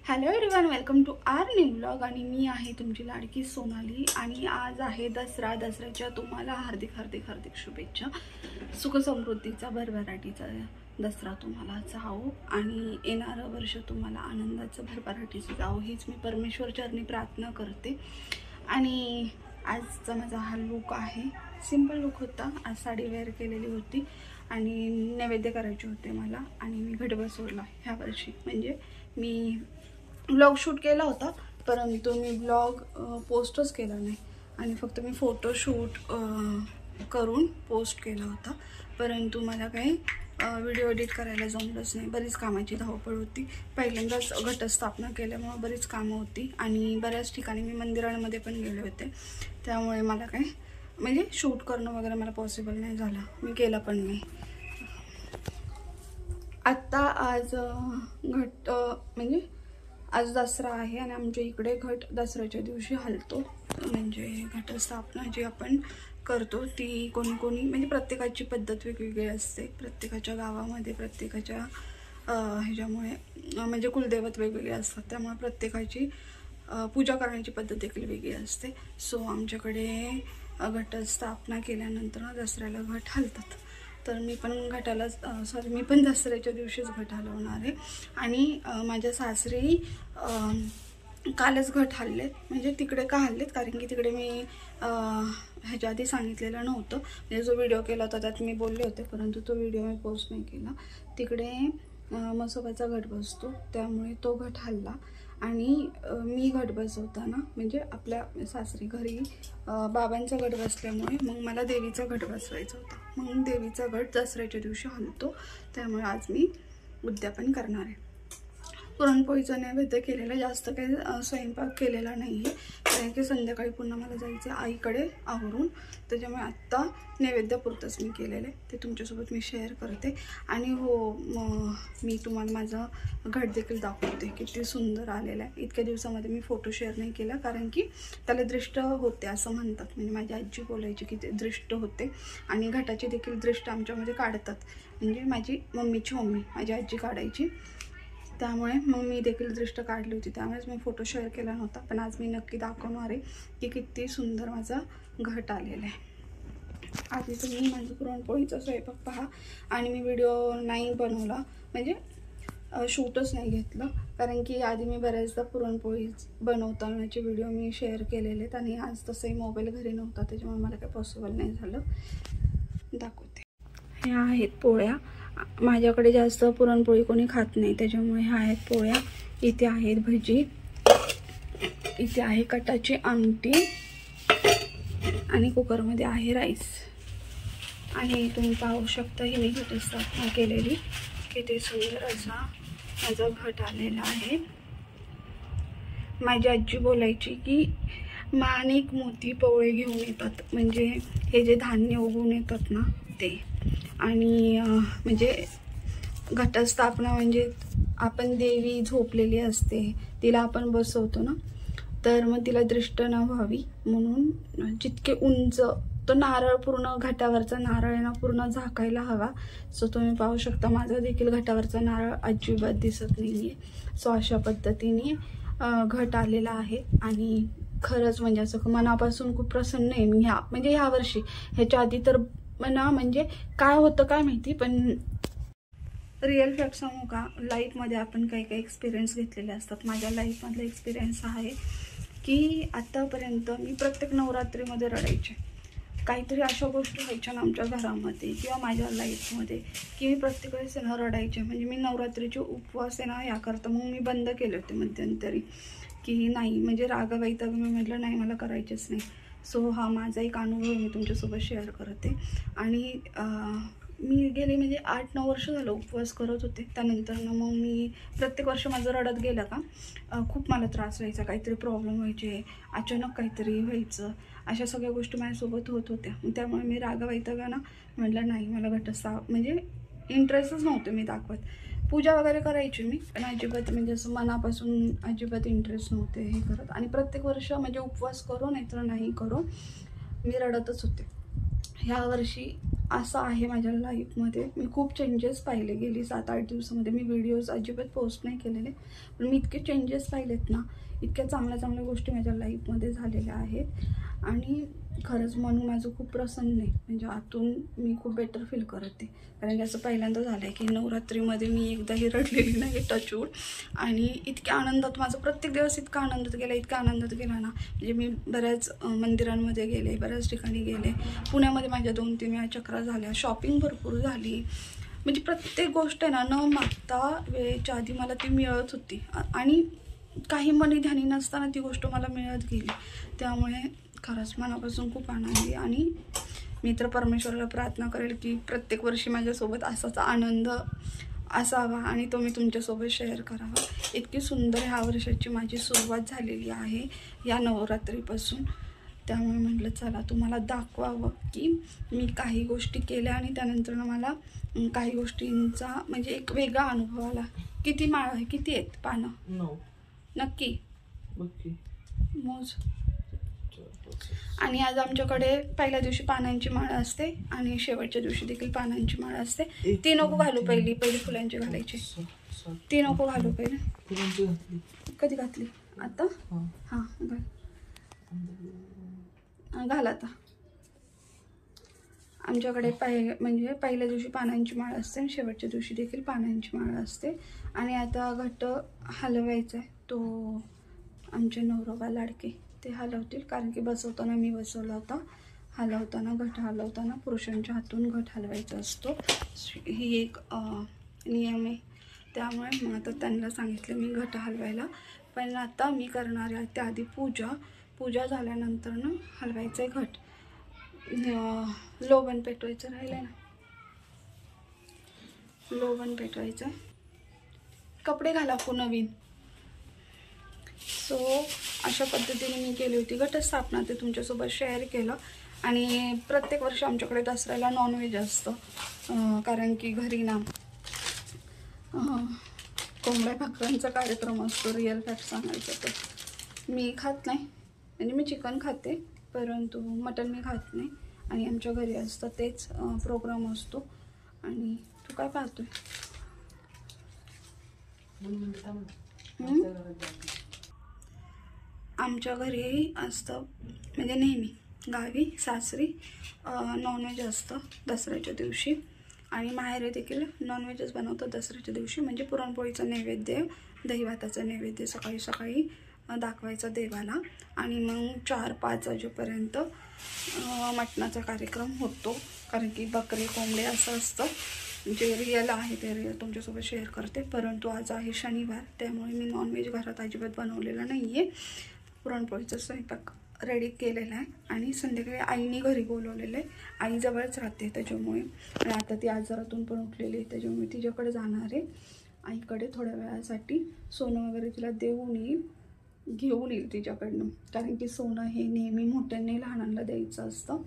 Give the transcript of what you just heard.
Hello everyone, welcome to our new vlog. आणि मी आहे तुमची लाडकी सोनाली. आणि आज आहे दसरा. दसऱ्याच्या तुम्हाला हार्दिक हार्दिक हार्दिक शुभेच्छा. सुख समृद्धीचा भरभराटीचा दसरा तुम्हाला जाओ आणि येणारं वर्ष तुम्हाला आनंदाचं भरभराटीचं जाओ हीच मी परमेश्वर चरणी प्रार्थना करते. आणि आजचा माझा हा लुक आहे, सिंपल लुक होता. आज साडी वेअर केलेली होती आणि नैवेद्य करायचे होते मला. आणि मी घट बसवला ह्या वर्षी. म्हणजे मी ब्लॉग शूट केला होता, परंतु मी ब्लॉग पोस्टच केला नाही आणि फक्त मी फोटोशूट करून पोस्ट केला होता. परंतु मला काही व्हिडिओ एडिट करायला जमलंच नाही. बरीच कामाची धावपळ होती. पहिल्यांदाच घटस्थापना केल्यामुळे बरीच कामं होती आणि बऱ्याच ठिकाणी मी मंदिरांमध्ये पण गेले होते. त्यामुळे मला काही म्हणजे शूट करणं वगैरे मला पॉसिबल नाही झालं. मी केलं पण नाही. आत्ता आज घट म्हणजे आज दसरा आहे आणि आमच्या इकडे घट दसऱ्याच्या दिवशी हलतो. म्हणजे घटस्थापना जी आपण करतो ती कोणी कोणी म्हणजे प्रत्येकाची पद्धत वेगवेगळी असते. प्रत्येकाच्या गावामध्ये प्रत्येकाच्या ह्याच्यामुळे म्हणजे कुलदैवत वेगवेगळे असतात. त्यामुळे प्रत्येकाची पूजा करण्याची पद्धत देखील वेगळी असते. सो आमच्याकडे घटस्थापना केल्यानंतर दसऱ्याला घट हलतात. तर मी पण दसऱ्याच्या दिवशीच घट हलवणार आहे. आणि माझ्या सासरी कालच घट हललेत. म्हणजे तिकडे का हललेत कारण की तिकडे मी ह्याच्या आधी सांगितलेलं नव्हतं. म्हणजे जो व्हिडिओ केला होता त्यात मी बोलले होते, परंतु तो व्हिडिओ मी पोस्ट नाही केला. तिकडे मसोबाचा घट बसतो, त्यामुळे तो घट हलला. आणि मी घट बसवताना म्हणजे आपल्या सासरी घरी बाबांचा घट बसल्यामुळे मग मला देवीचा घट बसवायचा होता. मग देवीचा घट दसऱ्याच्या दिवशी हलतो. त्यामुळे आज मी उद्यापन करणार आहे. पुरणपोळीचा नैवेद्य केलेला, जास्त काही स्वयंपाक केलेला नाही आहे कारण की संध्याकाळी पुन्हा मला जायचं आहे आईकडे आवरून. त्याच्यामुळे आत्ता नैवेद्यापुरतंच मी केलेलं आहे, ते तुमच्यासोबत मी शेअर करते. आणि हो, मी तुम्हाला माझं घट देखील दाखवते किती सुंदर आलेलं आहे. इतक्या दिवसामध्ये मी फोटो शेअर नाही केला कारण की त्याला दृष्ट होते असं म्हणतात. म्हणजे माझी आजी बोलायची की ते दृष्ट होते आणि घटाची देखील दृष्ट आमच्यामध्ये काढतात. म्हणजे माझी मम्मीची मम्मी माझी आजी काढायची, त्यामुळे मग मी देखील दृष्ट काढली होती. त्यामुळेच मी फोटो शेअर केला नव्हता. पण आज मी नक्की दाखवणार आहे की किती सुंदर माझा घट आलेला आहे. आधी तुम्ही माझं पुरणपोळीचा स्वयंपाक पहा. आणि मी व्हिडिओ नाही बनवला, म्हणजे शूटच नाही घेतलं कारण की आधी मी बऱ्याचदा पुरणपोळी बनवतानाचे व्हिडिओ मी शेअर केलेले आहेत. आणि आज तसंही मोबाईल घरी नव्हता, त्याच्यामुळे मला काही पॉसिबल नाही झालं. दाखवते. ह्या आहेत पोळ्या. माझ्याकडे जास्त पुरणपोळी कोणी खात नाही, त्याच्यामुळे ह्या आहेत पोळ्या. इथे आहेत भजी, इथे आहे कटाची आमटी आणि कुकरमध्ये आहे राईस. आणि तुम्ही पाहू शकता ही मी घटस्थापना केलेली. किती सुंदर असा माझा घट आलेला आहे. माझी आजी बोलायची की माणिक मोती पवळे घेऊन येतात, म्हणजे हे जे धान्य उगवून येतात ना ते. आणि म्हणजे घटस्थापना म्हणजे आपण देवी झोपलेली असते, तिला आपण बसवतो ना, तर मग तिला दृष्ट न व्हावी म्हणून जितके उंच तो नारळ, पूर्ण घटावरचा नारळ आहे ना पूर्ण झाकायला हवा. सो तुम्ही पाहू शकता माझा देखील घटावरचा नारळ अजिबात दिसत नाही आहे. सो अशा पद्धतीने घट आलेला आहे. आणि खरंच म्हणजे असं मनापासून खूप प्रसन्न आहे मी ह्या वर्षी. ह्याच्या आधी तर म्हणजे काय होतं काय माहिती, पण रिअल फॅक्ट सांगू का, लाईफमध्ये आपण काही काही एक्सपिरियन्स घेतलेले असतात. माझ्या लाईफमधला एक्सपिरियन्स आहे की आत्तापर्यंत मी प्रत्येक नवरात्रीमध्ये रडायचे. काहीतरी अशा गोष्टी व्हायच्या ना आमच्या घरामध्ये किंवा माझ्या लाईफमध्ये की मी प्रत्येक वेळेस ना रडायचे. म्हणजे मी नवरात्रीचे उपवास आहे ना याकरता मग मी बंद केले होते मध्यंतरी की नाही, म्हणजे रागवायता मी म्हटलं नाही मला करायचेच नाही. सो हा माझा एक अनुभव मी तुमच्यासोबत शेअर करते. आणि मी गेले म्हणजे 8-9 वर्ष झालं उपवास करत होते. त्यानंतर ना मग मी प्रत्येक वर्ष माझं रडत गेलं का खूप मला त्रास व्हायचा, काहीतरी प्रॉब्लेम व्हायचे, अचानक काहीतरी व्हायचं, अशा सगळ्या गोष्टी माझ्यासोबत होत होत्या. त्यामुळे मी रागवायता का ना म्हटलं नाही, मला म्हणजे इंटरेस्टच नव्हते मी दाखवत. पूजा वगैरे करायची मी, पण अजिबात म्हणजे असं मनापासून अजिबात इंटरेस्ट नव्हते हे करत. आणि प्रत्येक वर्ष म्हणजे उपवास करो नाहीतर नाही करो मी रडतच होते. ह्या वर्षी असं आहे माझ्या लाईफमध्ये. मी खूप चेंजेस पाहिले गेली 7-8 दिवसामध्ये. मी व्हिडिओज अजिबात पोस्ट नाही केलेले, पण मी इतके चेंजेस पाहिलेत ना, इतक्या चांगल्या चांगल्या गोष्टी माझ्या लाईफमध्ये झालेल्या आहेत. आणि खरंच म्हणून माझं खूप प्रसन्न आहे, म्हणजे आतून मी खूप बेटर फील करते. कारण की असं पहिल्यांदा झालं आहे की नवरात्रीमध्ये मी एकदाही रडलेली नाही, टचवूड. आणि इतक्या आनंदात माझा प्रत्येक दिवस इतका आनंदात गेला ना. म्हणजे मी बऱ्याच मंदिरांमध्ये गेले, बऱ्याच ठिकाणी गेले. पुण्यामध्ये माझ्या 2-3 वेळा चक्रा झाल्या, शॉपिंग भरपूर झाली. म्हणजे प्रत्येक गोष्ट ना न मागता वेळेच्या आधी मला ती मिळत होती. आणि काही मनी ध्यानी नसताना ती गोष्ट मला मिळत गेली. त्यामुळे खरंच मनापासून खूप आनंदी. आणि मी तर परमेश्वराला प्रार्थना करेल की प्रत्येक वर्षी माझ्यासोबत असाच आनंद असावा आणि तो मी तुमच्यासोबत शेअर करावा. इतकी सुंदर ह्या वर्षाची माझी सुरुवात झालेली आहे या नवरात्रीपासून. त्यामुळे म्हटलं चला तुम्हाला दाखवावं की मी काही गोष्टी केल्या आणि त्यानंतर मला काही गोष्टींचा म्हणजे एक वेगळा अनुभव आला. किती माळ आहे, किती आहेत पानं? 9. नक्की नक्की मोज. आणि आज आमच्याकडे पहिल्या दिवशी पानांची माळ असते आणि शेवटच्या दिवशी देखील पानांची माळ असते. ती नको घालू, पहिली फुलांची घालायची. ती नको घालू पहिले. कधी घातली? आता? हां घाल आता. आमच्याकडे म्हणजे पहिल्या दिवशी पानांची माळ असते आणि शेवटच्या दिवशी देखील पानांची माळ असते. आणि आता घट्ट हलवायचा आहे. तो आमचे नवरोबा लाडके ते हलवतील, कारण की बसवताना मी बसवला होता. घट हलवताना पुरुषांच्या हातून घट हलवायचा असतो. ही एक नियम आहे. त्यामुळे मग आता त्यांना सांगितलं मी घट हलवायला. पण आता मी करणार आहे त्याआधी पूजा झाल्यानंतर ना हलवायचं आहे घट. लोबन पेटवायचं राहिलं ना, लोबन पेटवायचं. कपडे घाला नवीन. सो अशा पद्धतीने मी केली होती घटस्थापना, ते तुमच्यासोबत शेअर केलं. आणि प्रत्येक वर्षी आमच्याकडे दसऱ्याला नॉनव्हेज असतं, कारण की घरी ना कोंबड्या भाकरांचा कार्यक्रम असतो. रिअल फॅक्ट सांगायचं तर मी खात नाही, म्हणजे मी चिकन खाते परंतु मटण मी खात नाही. आणि आमच्या घरी असतं तेच प्रोग्राम असतो. आणि तू काय पाहतोय? आमच्या घरी असतं म्हणजे नेहमी गावी सासरी नॉनव्हेज असतं दसऱ्याच्या दिवशी. आणि माहेरी देखील नॉनव्हेजच बनवतं दसऱ्याच्या दिवशी. म्हणजे पुरणपोळीचं नैवेद्य, दही भाताचं नैवेद्य सकाळी सकाळी दाखवायचा देवाला. आणि मग 4-5 वाजेपर्यंत मटणाचा कार्यक्रम होतो, कारण की बकरी कोंबडे असं असतं. जे रिअल आहे ते रिअल तुमच्यासोबत शेअर करते. परंतु आज आहे शनिवार, त्यामुळे मी नॉनव्हेज घरात अजिबात बनवलेलं नाही आहे. पुरणपोळीचा स्वयंपाक रेडी केलेला आहे. आणि संध्याकाळी आईने घरी बोलवलेलं आहे. आई जवळच राहते त्याच्यामुळे. आणि आता ती आजारातून पण उठलेली आहे, त्याच्यामुळे तिच्याकडे जाणार आहे आईकडे थोड्या वेळासाठी. सोनं वगैरे तिला घेऊन येईल तिच्याकडनं, कारण की सोनं हे नेहमी मोठ्यांनी लहानांना द्यायचं असतं.